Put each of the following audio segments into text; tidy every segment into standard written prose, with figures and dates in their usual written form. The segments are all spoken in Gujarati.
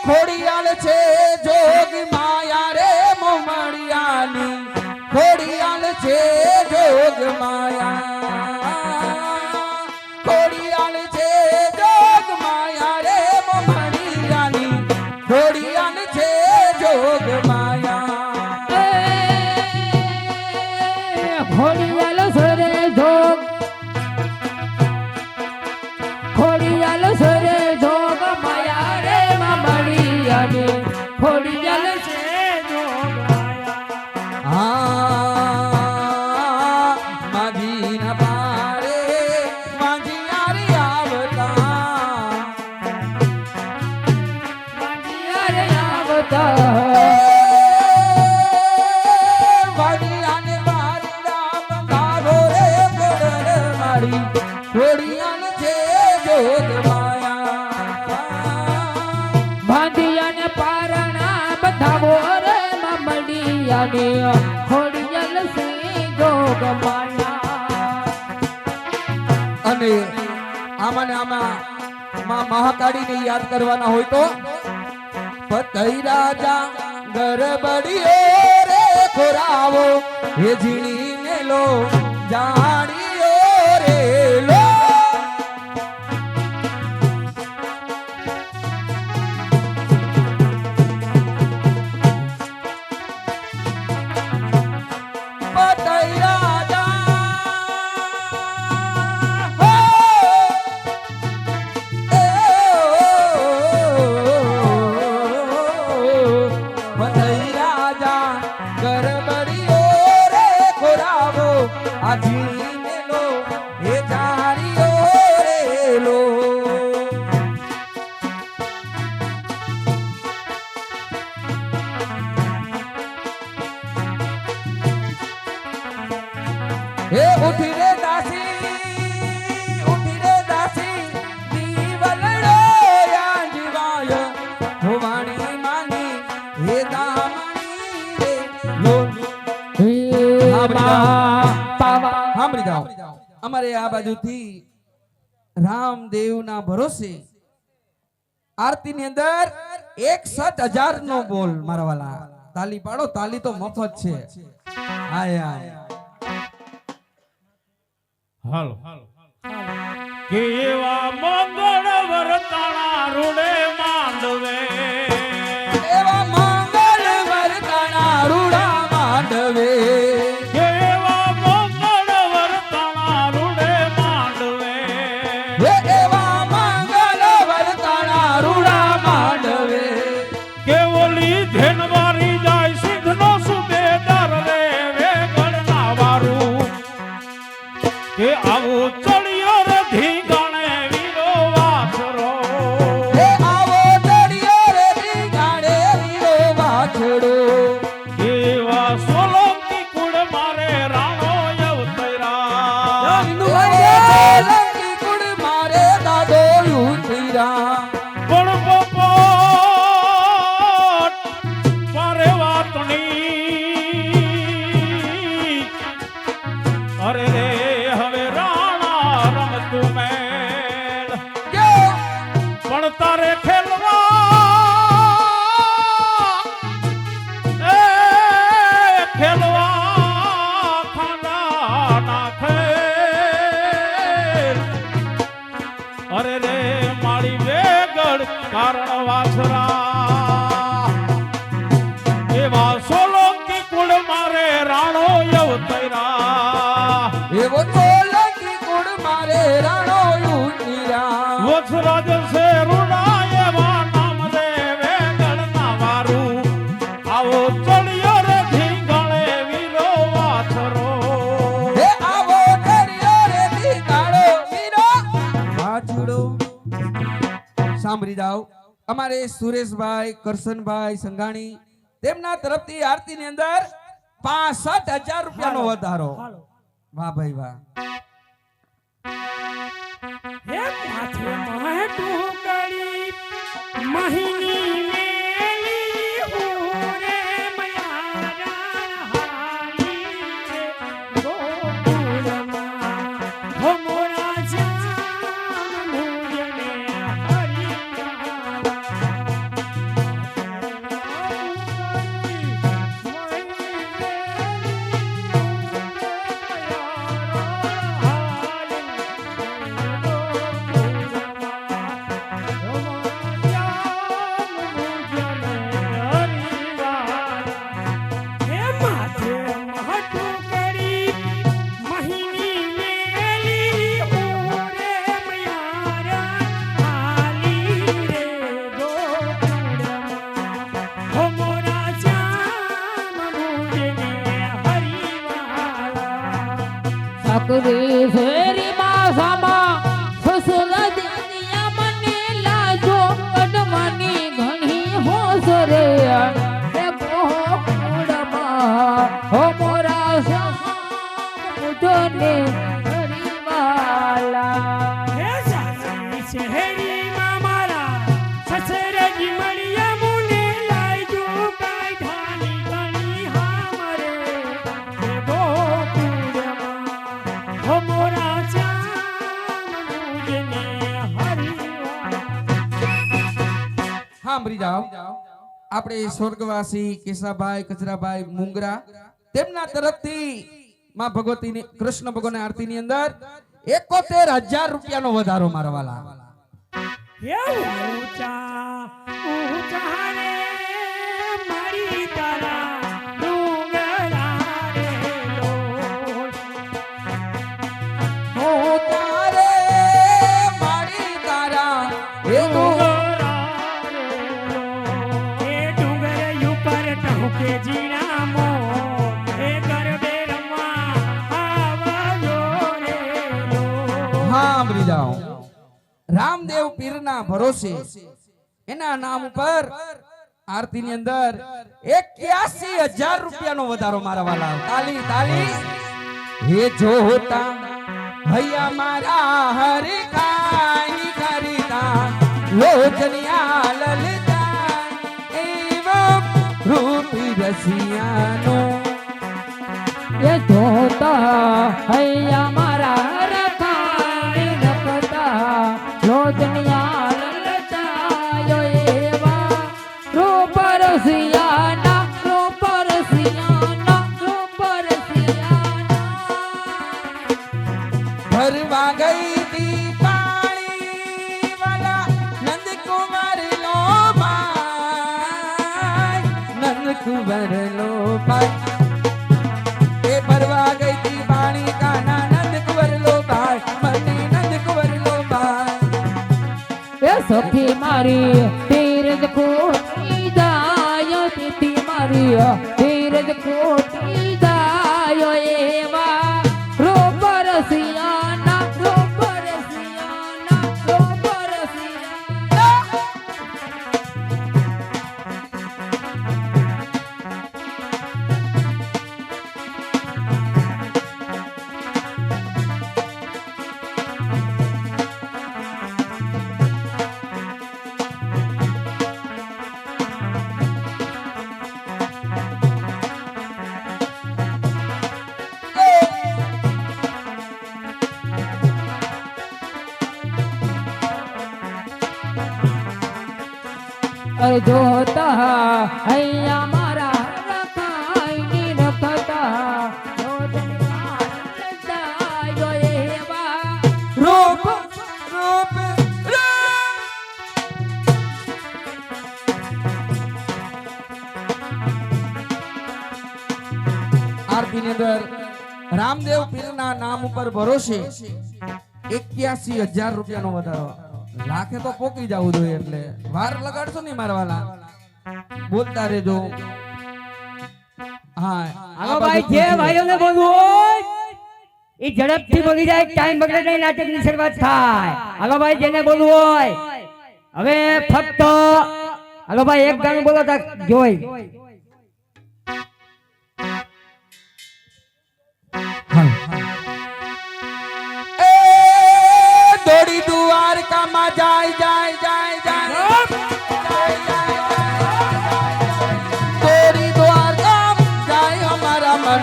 ખોડિયાલ છે જોગ માયા રે મોમડિયાની ખોડિયાલ છે જોગ માયા ખોડિયાલ છે જોગ માયા રે મોમડિયાની ખોડિયાલ છે જોગ માયા ખોડિયાલ સરે જોગ ખોડિયાલ સરે જોગ માયા રે મોમડિયાની ખોડિયાલ છે જોગ હા માજી ના પારે માજી યારી આવતા માયા રે આવતા ખોડિયાલ છે જોગ માયા ભાંધિયાને પારણા બધાવો રે મમડિયાની ખોડિયાલ સિંહ જોગ માયા અને આમાં મહાકાળીને યાદ કરવાના હોય તો પતઈ રાજા ગરબડીઓ રે ખોરાવો હે ઝીણીને લો જાણીઓ રે લો પતઈ રાજા હો પતઈ રાજા ગરબડીઓ રે ખોરાવો આજીને લો હે જારીઓ રે લો હે ઉઠી રે દાસી દીવલડો યાંજવાય ભવાણી માની હે દામણી રે લો સાંભળી જાઓ અમારે આ બાજુથી રામદેવના ભરોસે આરતીની અંદર 61,000 નો બોલ મારા વાલા તાલી પાડો તાલી તો મફત છે આય હાલો કેવા મંગળ વરતાણા રૂડે માંડવે એવા મંગલ વરતાણા રૂડા માંડવે કેવા મંગળ વરતાણા રૂડે માંડવે એવા મંગલ વરતાણા રૂડા માંડવે કેવલી ધેનવારી જાય સિદ્ધનો સુબેદાર રે વેગળના વારું કે આવું ચડિયો રે ધીગાણે વીરો વાછરો આવો ચડિયો રે ધીગાણે વીરો વાછડો એવા સોલંકી કુળ મારે રાણો અવતર્યા સોલંકી કુળ મારે દાદો ઉતર્યા પણ પોપટ પારે વાતણી અરે રે હવે રાણા રમતું મેલ પણ તારે ખેલવા ખાંડા નાખે અરે રે મારી વેગડ કારણ વાછરા એવા સોલંકી કુળ મારે રાણો અવતર્યા એવો સોલંકી કુળ મારે રાણો ઉતર્યા વછરાજ છે રૂડા એવા નામ રે વેગડના વારું આવો ચડિયો રે ધીંગાણે વીરો વાછરો આવો ચડિયો રે ધીંગાણો વીરો વાછડો સાંભળી જાઓ અમારે સુરેશભાઈ કરશનભાઈ સંઘાણી તેમના તરફથી આરતીની અંદર 65,000 રૂપિયાનો વધારો વાહ ભાઈ વાહ હે માથે મહટું કડી મહિની મેલી હોરે મયારા હારી ગોકુળમાં હો મોરા જામ મુજને હરિયા સાંભળી જાઓ. આપણે સ્વર્ગવાસી કેશાભાઈ કચરાભાઈ મુંગરા તેમના તરફથી માં ભગવતીની કૃષ્ણ ભગવાનની આરતીની અંદર 71,000 રૂપિયાનો વધારો મારા વાલા. ઊંચા ઊંચા રે મારી તારા ડુંગરા રે લોલ. હું તારે મારી તારા એ એ ડુંગર ઉપર ટહુકે જીણામો એ ગરબે રમવા આવજો રે લોલ. સાંભળી જાઓ. રામદેવ પીરના ભરોસે એના નામ ઉપર આરતીની અંદર 81,000 રૂપિયાનો વધારો મારા વાલા. તાલી તાલી. હે જોતા ભૈયા મારા હરે કાઈ ખરીદા લોચનિયા લલતા એવ રૂપી રસિયાનો એ જોતા હૈયા મારા રખાઈ નકતા લોચનિયા લલચાયો એવા રૂપ રસિયાના રૂપ રસિયાના રૂપ રસિયાના. ભરવા ગઈ તી પાણી વાલા નંદકુમાર લો ભાઈ નંદકુમાર લો ભાઈ. એ ભરવા ગઈ તી પાણી કાના નંદકુમાર લો ભાઈ મને નંદકુમાર લો ભાઈ. એ સખી મારી તીરજ ખોટી દાયો તીતી મારી તીરજ ખોટી દાયો એવા રૂપ રસિયાના રૂપ રસિયાના રૂપ રસિયાના. અરે જોતા હૈયા મારા રખાઈ ની રખતા લોચનિયા લલચાયો એવા રૂપ રૂપ આરતીની અંદર રામદેવ પીરના નામ ઉપર ભરોસે 81,000 રૂપિયાનો વધારો. લાખે તો પોકી જવું જોઈએ એટલે વાર લગાડશો નહીં મારા વાલા. બોલતા રહેજો. હા હાલો ભાઈ, જે ભાઈઓને બોલવું હોય એ ઝડપથી બોલી જાય, ટાઈમ બગડે નહીં, નાટકની શરૂઆત થાય. હાલો ભાઈ, જેને બોલવું હોય હવે ફક્ત હાલો ભાઈ એક ગાણું બોલો તા જોઈ. એ દોડી દ્વારકામાં જાય જાય જાય જાય દોડી દ્વારકામાં જાય અમારા મન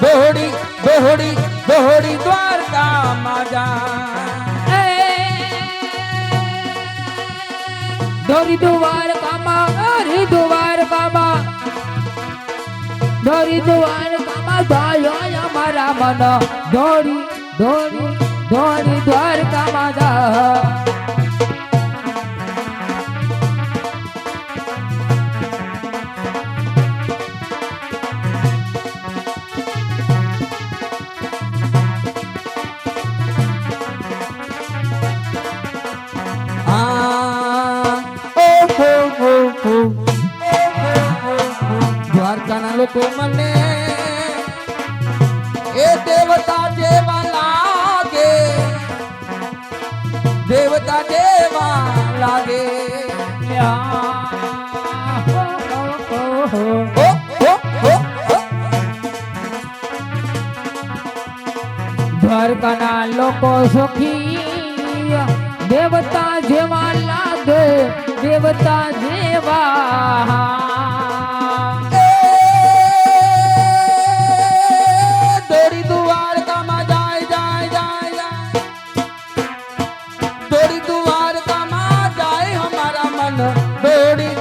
દોડી દોડી દોડી દ્વારકામાં જાય. દોરી દુવાર કામા અરે દુવાર કામા દોરી દુવાર કામા જાય અમારા મન દોરી દોરી દોરી દ્વારકામાં જા. દ્વારકાના લોકો મને એ દેવતા જેવા લાગે દેવતા જેવા લાગે. દ્વારકાના લોકો સુખી દેવતા જેવા લાગે દેવતા જેવા. દોડી દ્વારકામાં જાય જાય જાય દોડી દ્વારકામાં જાય અમારા મન દોડી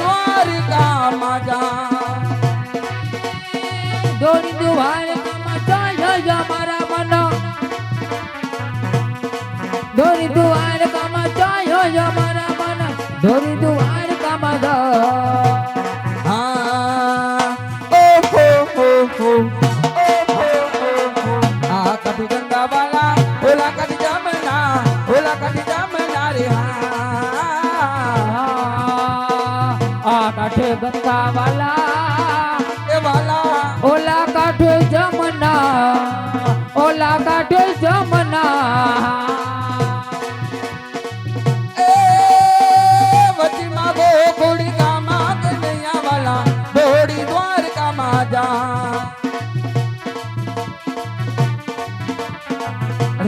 અમારા મન દોરી દ્વારકામાં જાઓ આ કભી ગંગા વાલા ઓલા કભી જમના ઓલા કભી જમના રે આ કાંઠે ગંગા વાલા એ વાલા ઓલા કાંઠે જમના ઓલા કાંઠે જમના એ વચમાં ગોકુળી ગામાં કનૈયા વાલા દોડી દ્વારકામાં જા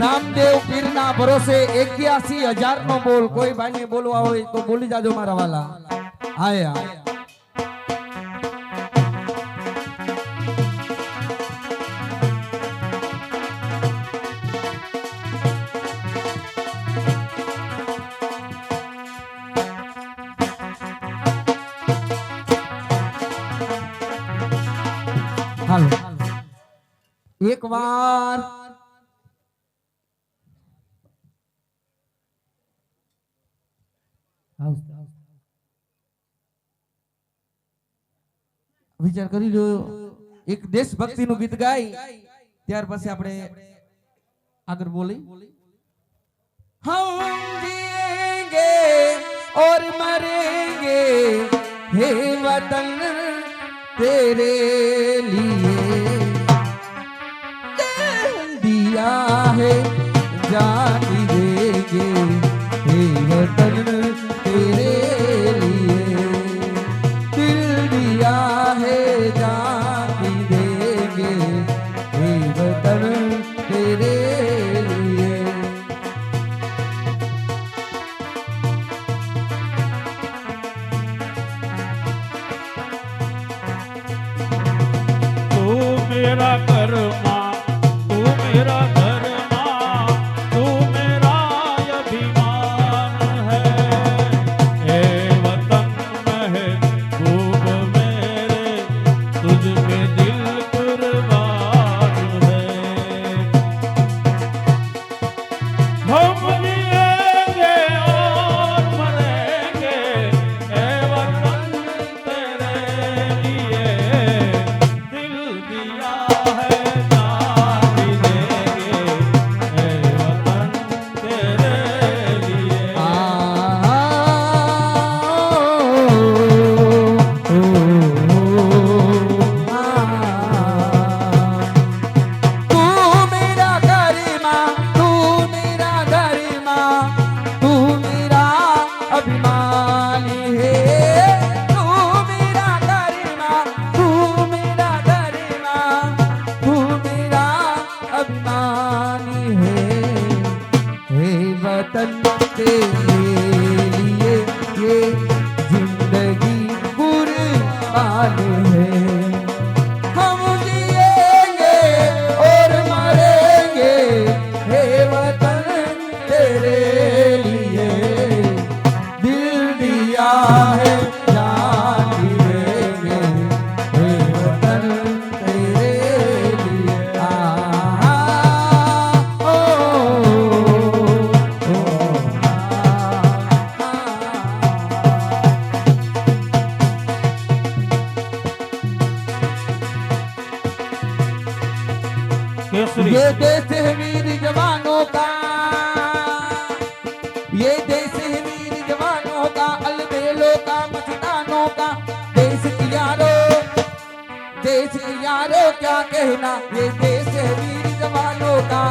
રામદેવ પીરના ભરોસે 81,000 નો બોલ કોઈ ભાઈને બોલવા હોય તો બોલી જાજો મારા વાલા આયા હાલો એક વાર વિચાર કરી લો એક દેશભક્તિ નું ગીત ગાય ત્યાર પછી આપણે આગળ બોલી હમ જીએંગે और मरेंगे हे वतन तेरे लिए दिया है जान देंगे हे वतन तेरे लिए दिल दिया है जान देंगे हे वतन तेरे लिए तू मेरा कर्मा तू मेरा धर्मा तू मेरा अभिमान है हे वतन महबूब मेरे तुझ पे दिल कुर्बान है हम जिएंगे और मरेंगे हे वतन तेरे लिए दिल दिया है जान भी देंगे हे वतन तेरे लिए तू मेरा गरिमा तू मेरा गरिमा तू मेरा अभिमानी है तू मेरा गरिमा तू मेरा गरिमा तू मेरा अभिमानी है हे वतन के लिए ये जिंदगी कुर्बान है हम जिएंगे और मरेंगे हे वतन तेरे लिए दिल दिया है जान भी देंगे हे वतन तेरे लिए केसरी ये देश है वीर जवानों का ये देश है वीर जवानों का अलबेलों का मस्तानों का देश की यारो क्या कहना ये देश है वीर जवानों का